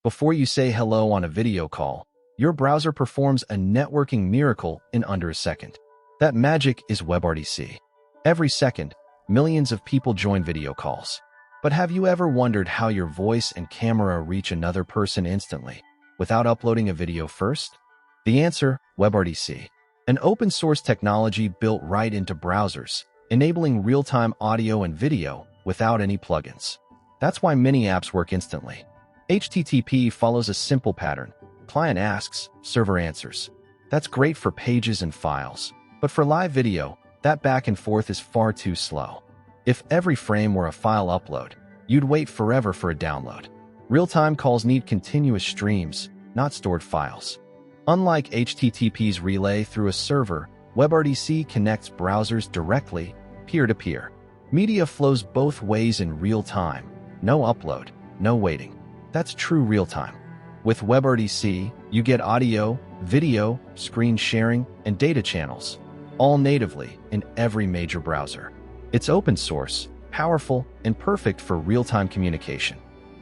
Before you say hello on a video call, your browser performs a networking miracle in under a second. That magic is WebRTC. Every second, millions of people join video calls. But have you ever wondered how your voice and camera reach another person instantly, without uploading a video first? The answer: WebRTC, an open-source technology built right into browsers, enabling real-time audio and video without any plugins. That's why many apps work instantly. HTTP follows a simple pattern. Client asks, server answers. That's great for pages and files. But for live video, that back and forth is far too slow. If every frame were a file upload, you'd wait forever for a download. Real-time calls need continuous streams, not stored files. Unlike HTTP's relay through a server, WebRTC connects browsers directly, peer-to-peer. Media flows both ways in real time. No upload, no waiting. That's true real-time. With WebRTC, you get audio, video, screen sharing, and data channels, all natively in every major browser. It's open source, powerful, and perfect for real-time communication.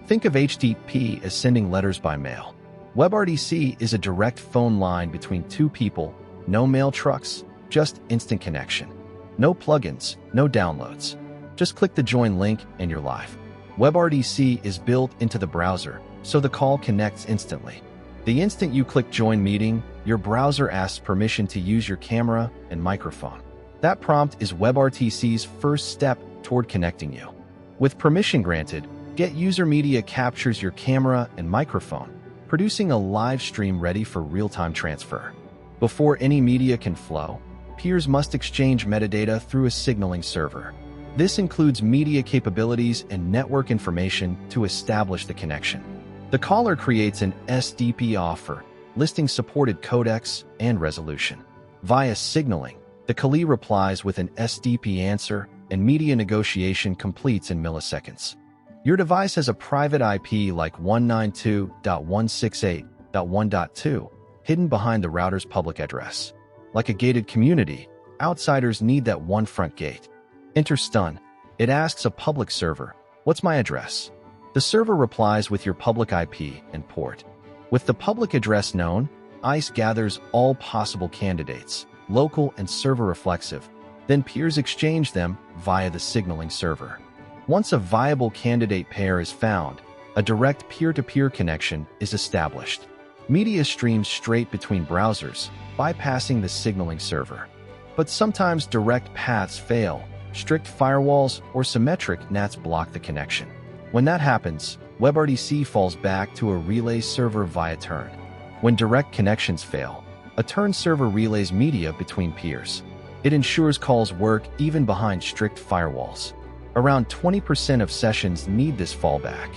Think of HTTP as sending letters by mail. WebRTC is a direct phone line between two people, no mail trucks, just instant connection. No plugins, no downloads. Just click the join link and you're live. WebRTC is built into the browser, so the call connects instantly. The instant you click join meeting, your browser asks permission to use your camera and microphone. That prompt is WebRTC's first step toward connecting you. With permission granted, Get User Media captures your camera and microphone, producing a live stream ready for real-time transfer. Before any media can flow, peers must exchange metadata through a signaling server. This includes media capabilities and network information to establish the connection. The caller creates an SDP offer, listing supported codecs and resolution. Via signaling, the callee replies with an SDP answer, and media negotiation completes in milliseconds. Your device has a private IP like 192.168.1.2 hidden behind the router's public address. Like a gated community, outsiders need that one front gate. Enter stun. It asks a public server, "What's my address?" The server replies with your public IP and port. With the public address known, ICE gathers all possible candidates, local and server reflexive, then peers exchange them via the signaling server. Once a viable candidate pair is found, a direct peer-to-peer connection is established. Media streams straight between browsers, bypassing the signaling server. But sometimes direct paths fail. Strict firewalls or symmetric NATs block the connection. When that happens, WebRTC falls back to a relay server via turn. When direct connections fail, a turn server relays media between peers. It ensures calls work even behind strict firewalls. Around 20% of sessions need this fallback.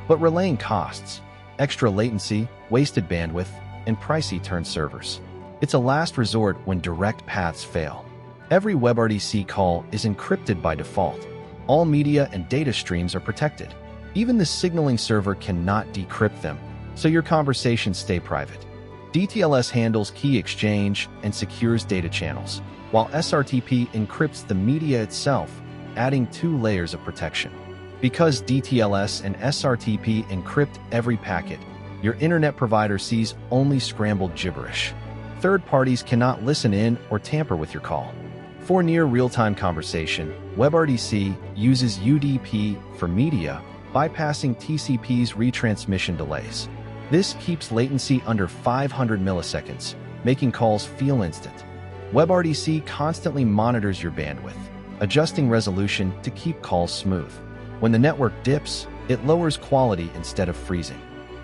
But relaying costs, extra latency, wasted bandwidth, and pricey turn servers. It's a last resort when direct paths fail. Every WebRTC call is encrypted by default. All media and data streams are protected. Even the signaling server cannot decrypt them, so your conversations stay private. DTLS handles key exchange and secures data channels, while SRTP encrypts the media itself, adding 2 layers of protection. Because DTLS and SRTP encrypt every packet, your internet provider sees only scrambled gibberish. Third parties cannot listen in or tamper with your call. For near real-time conversation, WebRTC uses UDP for media, bypassing TCP's retransmission delays. This keeps latency under 500 milliseconds, making calls feel instant. WebRTC constantly monitors your bandwidth, adjusting resolution to keep calls smooth. When the network dips, it lowers quality instead of freezing.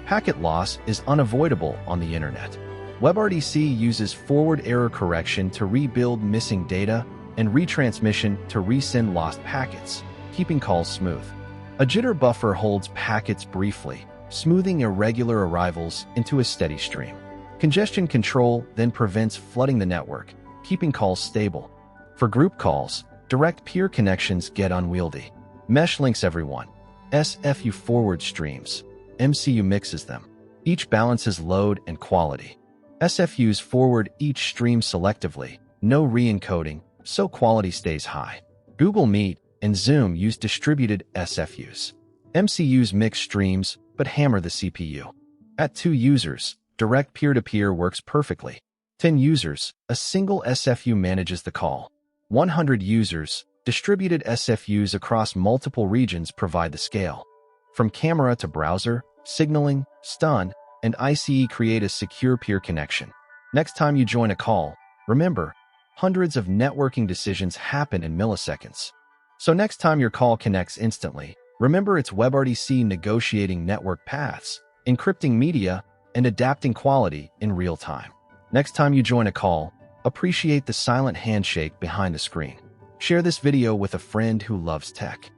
Packet loss is unavoidable on the internet. WebRTC uses forward error correction to rebuild missing data and retransmission to resend lost packets, keeping calls smooth. A jitter buffer holds packets briefly, smoothing irregular arrivals into a steady stream. Congestion control then prevents flooding the network, keeping calls stable. For group calls, direct peer connections get unwieldy. Mesh links everyone. SFU forward streams. MCU mixes them. Each balances load and quality. SFUs forward each stream selectively, no re-encoding, so quality stays high. Google Meet and Zoom use distributed SFUs. MCUs mix streams, but hammer the CPU. At 2 users, direct peer-to-peer works perfectly. 10 users, a single SFU manages the call. 100 users, distributed SFUs across multiple regions provide the scale. From camera to browser, signaling, stun, and ICE create a secure peer connection. Next time you join a call, remember, hundreds of networking decisions happen in milliseconds. So next time your call connects instantly, remember it's WebRTC negotiating network paths, encrypting media, and adapting quality in real time. Next time you join a call, appreciate the silent handshake behind the screen. Share this video with a friend who loves tech.